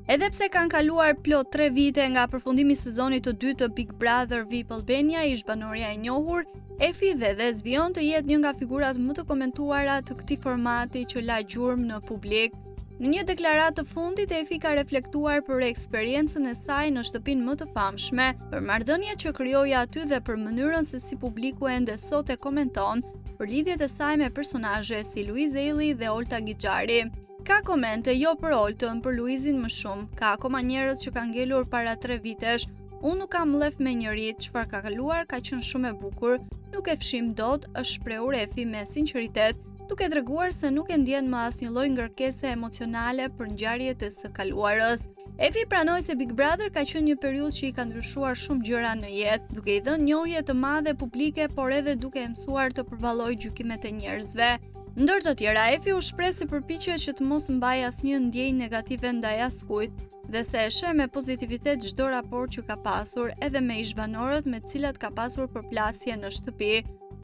Edhe pse kanë kaluar plot 3 vite nga përfundimi i sezonit të dytë të Big Brother VIP Albania, ish banorja e njohur, Efi dhe zvion të jetë një nga figurat më të komentuara të këtij formati që la gjurmë në publik. Në një deklaratë të fundit, Efi ka reflektuar për eksperiencën e saj në shtëpinë më të famshme, për marrëdhëniet që krijoi aty dhe për mënyrën se si publiku ende sot e komenton për lidhjet e saj me personazhe si Luiz Eli dhe Olta Gixhari. Ka komente jo për Oltën, për Luizin më shumë. Ka akoma njerëz që kanë ngelur para 3 vitesh. Unë nuk kam lef me njërit, çfarë ka kaluar ka qenë shumë e bukur, nuk e fshim dot, është shprehur Efi me sinqeritet, duke treguar se nuk e ndjen më asnjë lloj ngërkese emocionale për ngjarjet e së kaluarës. Efi pranoi se Big Brother ka qenë një periudhë që i ka ndryshuar shumë gjëra në jetë, duke i dhënë njohje të madhe publike, por edhe duke mësuar të përballojë gjykimet e njerëzve. Ndër të tjera, Efi u shpreh se përpiqet që të mos mbajë asnjë ndjenjë negative ndaj askujt dhe se e sheh me pozitivitet çdo raport që ka pasur, edhe me ish banorët me të cilat ka pasur përplasje në shtëpi.